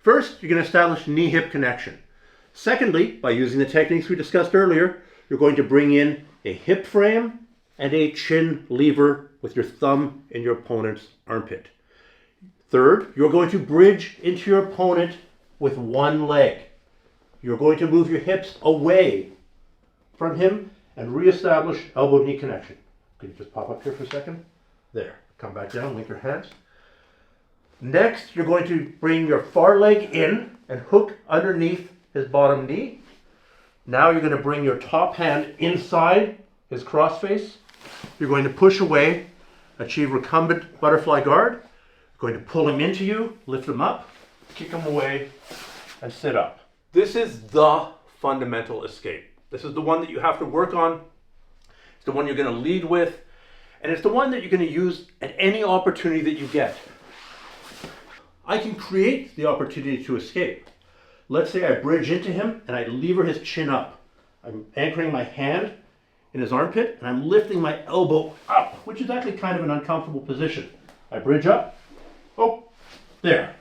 First, you're going to establish knee-hip connection. Secondly, by using the techniques we discussed earlier, you're going to bring in a hip frame and a chin lever with your thumb in your opponent's armpit. Third, you're going to bridge into your opponent with one leg. You're going to move your hips away from him and reestablish elbow-knee connection. Can you just pop up here for a second? There. Come back down, link your hands. Next, you're going to bring your far leg in and hook underneath his bottom knee. Now you're going to bring your top hand inside his crossface. You're going to push away, achieve recumbent butterfly guard. You're going to pull him into you, lift him up, kick him away, and sit up. This is the fundamental escape. This is the one that you have to work on. It's the one you're going to lead with. And it's the one that you're going to use at any opportunity that you get. I can create the opportunity to escape. Let's say I bridge into him and I lever his chin up. I'm anchoring my hand in his armpit and I'm lifting my elbow up, which is actually kind of an uncomfortable position. I bridge up. Oh, there.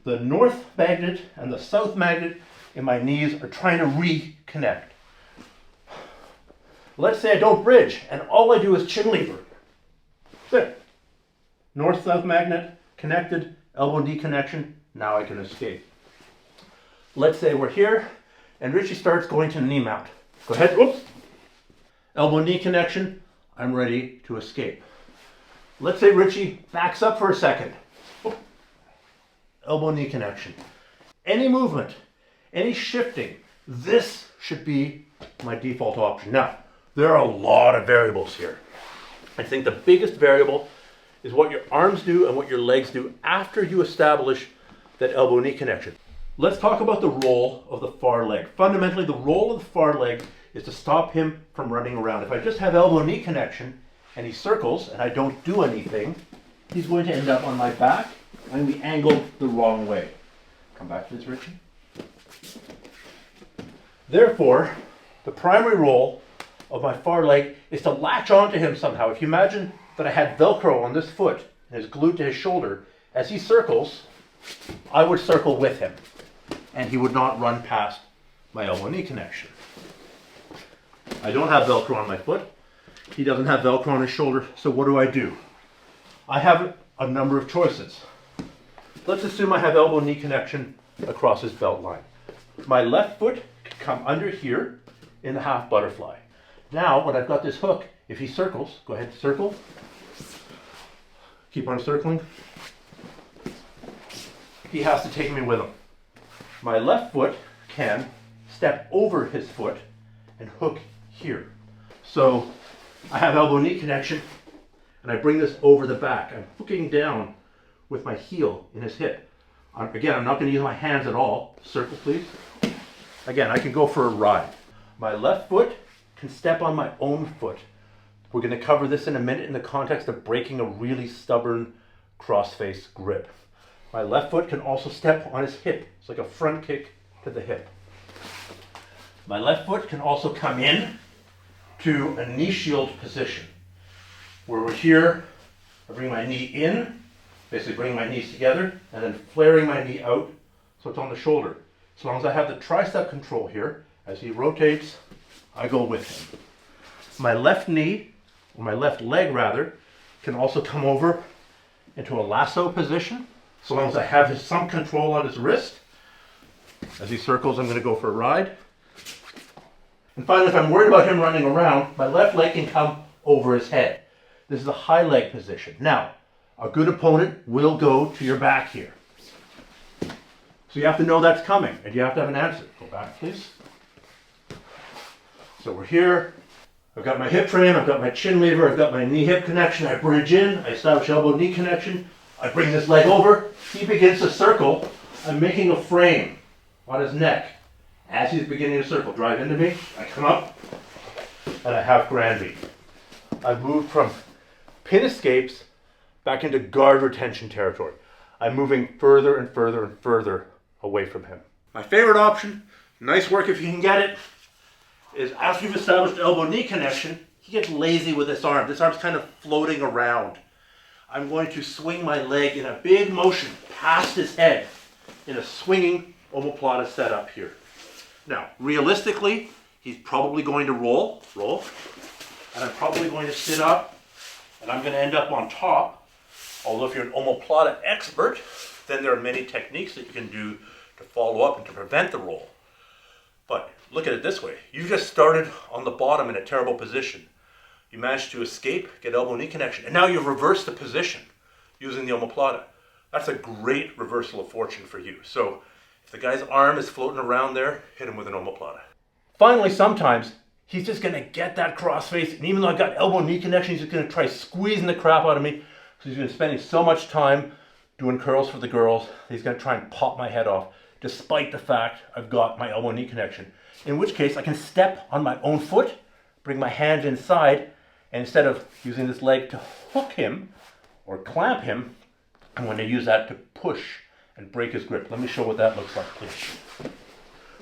The north magnet and the south magnet in my knees are trying to reconnect. Let's say I don't bridge and all I do is chin lever. There. North-south magnet connected, elbow-knee connection. Now I can escape. Let's say we're here and Richie starts going to knee mount. Go ahead. Oops. Elbow-knee connection. I'm ready to escape. Let's say Richie backs up for a second. Elbow-knee connection. Any movement, any shifting, this should be my default option. Now, there are a lot of variables here. I think the biggest variable is what your arms do and what your legs do after you establish that elbow-knee connection. Let's talk about the role of the far leg. Fundamentally, the role of the far leg is to stop him from running around. If I just have elbow-knee connection and he circles and I don't do anything, he's going to end up on my back. I'm going to be angled the wrong way. Come back to this, Richie. Therefore, the primary role of my far leg is to latch onto him somehow. If you imagine that I had Velcro on this foot and is glued to his shoulder, as he circles, I would circle with him and he would not run past my elbow-knee connection. I don't have Velcro on my foot. He doesn't have Velcro on his shoulder, so what do? I have a number of choices. Let's assume I have elbow-knee connection across his belt line. My left foot can come under here in the half butterfly. Now, when I've got this hook, if he circles, go ahead, circle. Keep on circling. He has to take me with him. My left foot can step over his foot and hook here. So I have elbow-knee connection and I bring this over the back. I'm hooking down with my heel in his hip. Again, I'm not going to use my hands at all. Circle, please. Again, I can go for a ride. My left foot can step on my own foot. We're going to cover this in a minute in the context of breaking a really stubborn cross-face grip. My left foot can also step on his hip. It's like a front kick to the hip. My left foot can also come in to a knee shield position. Where we're here, I bring my knee in, basically bringing my knees together, and then flaring my knee out so it's on the shoulder. As long as I have the tricep control here, as he rotates, I go with him. My left knee, or my left leg rather, can also come over into a lasso position. So long as I have some control on his wrist. As he circles, I'm going to go for a ride. And finally, if I'm worried about him running around, my left leg can come over his head. This is a high leg position. Now, a good opponent will go to your back here. So you have to know that's coming, and you have to have an answer. Go back, please. So we're here. I've got my hip frame, I've got my chin lever, I've got my knee-hip connection. I bridge in, I establish elbow-knee connection. I bring this leg over. He begins to circle. I'm making a frame on his neck. As he's beginning to circle, drive into me. I come up, and I have Granby. I've moved from pin escapes back into guard retention territory. I'm moving further and further and further away from him. My favorite option, nice work if you can get it, is after you've established elbow-knee connection, he gets lazy with this arm. This arm's kind of floating around. I'm going to swing my leg in a big motion past his head. in a swinging omoplata setup here. Now, realistically, he's probably going to roll, and I'm probably going to sit up, and I'm going to end up on top. Although if you're an omoplata expert, then there are many techniques that you can do to follow up and to prevent the roll. But look at it this way. You just started on the bottom in a terrible position. You managed to escape, get elbow-knee connection, and now you've reversed the position using the omoplata. That's a great reversal of fortune for you. So if the guy's arm is floating around there, hit him with an omoplata. Finally, sometimes he's just going to get that cross face, and even though I've got elbow-knee connection, he's just going to try squeezing the crap out of me. So he's been spending so much time doing curls for the girls, he's going to try and pop my head off, despite the fact I've got my elbow-knee connection. In which case, I can step on my own foot, bring my hand inside, and instead of using this leg to hook him or clamp him, I'm going to use that to push and break his grip. Let me show what that looks like, please.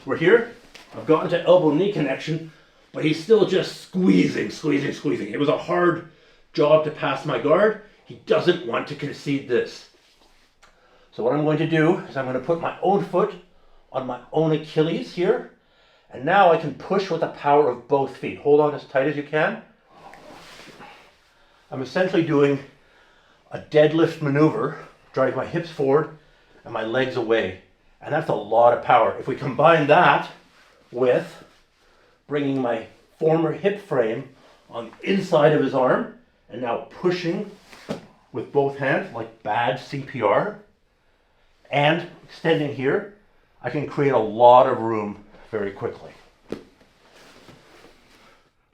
We're here. I've gotten to elbow-knee connection, but he's still just squeezing. It was a hard job to pass my guard. He doesn't want to concede this. So what I'm going to do is I'm going to put my own foot on my own Achilles here, and now I can push with the power of both feet. Hold on as tight as you can. I'm essentially doing a deadlift maneuver, driving my hips forward and my legs away. And that's a lot of power. If we combine that with bringing my former hip frame on the inside of his arm and now pushing with both hands like bad CPR and extending here, I can create a lot of room very quickly.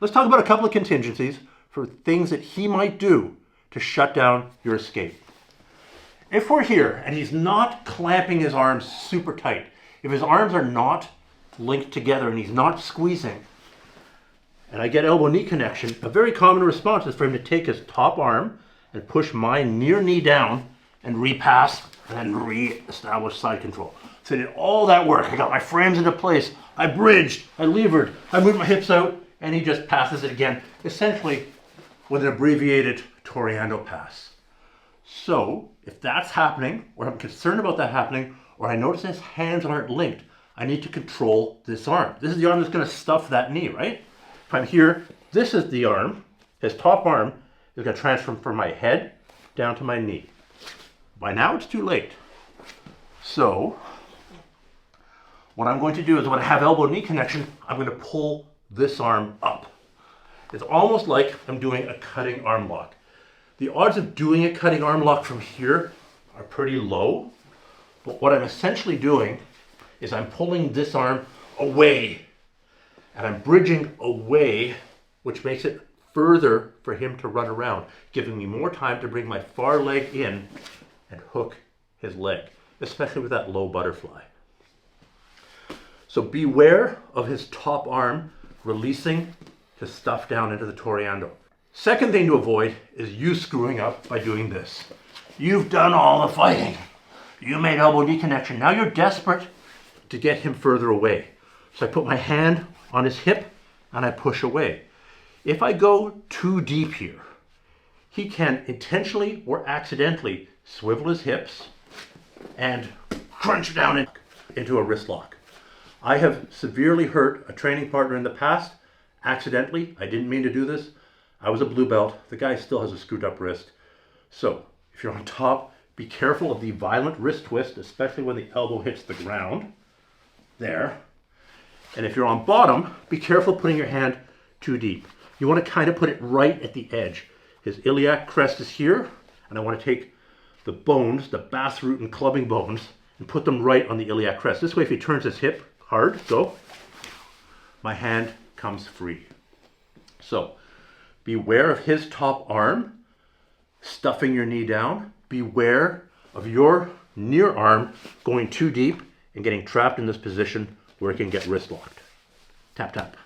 Let's talk about a couple of contingencies for things that he might do to shut down your escape. If we're here and he's not clamping his arms super tight, if his arms are not linked together and he's not squeezing, and I get elbow-knee connection, a very common response is for him to take his top arm and push my near knee down and repass and then re-establish side control. So I did all that work. I got my frames into place. I bridged, I levered, I moved my hips out, and he just passes it again, essentially with an abbreviated Toreando pass. So if that's happening, or I'm concerned about that happening, or I notice his hands aren't linked, I need to control this arm. This is the arm that's going to stuff that knee, right? If I'm here, this is the arm. His top arm is going to transfer from my head down to my knee. By now it's too late. So what I'm going to do is when I have elbow-knee connection, I'm going to pull this arm up. It's almost like I'm doing a cutting arm lock. The odds of doing a cutting arm lock from here are pretty low, but what I'm essentially doing is I'm pulling this arm away, and I'm bridging away, which makes it further for him to run around, giving me more time to bring my far leg in and hook his leg, especially with that low butterfly. So beware of his top arm releasing to stuff down into the Toreando. Second thing to avoid is you screwing up by doing this. You've done all the fighting. You made elbow-knee connection. Now you're desperate to get him further away. So I put my hand on his hip and I push away. If I go too deep here, he can intentionally or accidentally swivel his hips and crunch down into a wrist lock. I have severely hurt a training partner in the past, accidentally. I didn't mean to do this. I was a blue belt. The guy still has a screwed up wrist. So if you're on top, be careful of the violent wrist twist, especially when the elbow hits the ground. There. And if you're on bottom, be careful putting your hand too deep. You want to kind of put it right at the edge. His iliac crest is here, and I want to take the bones, the bas root and clubbing bones, and put them right on the iliac crest. This way, if he turns his hip hard, go, my hand comes free. So beware of his top arm stuffing your knee down. Beware of your near arm going too deep and getting trapped in this position where it can get wrist locked. Tap, tap.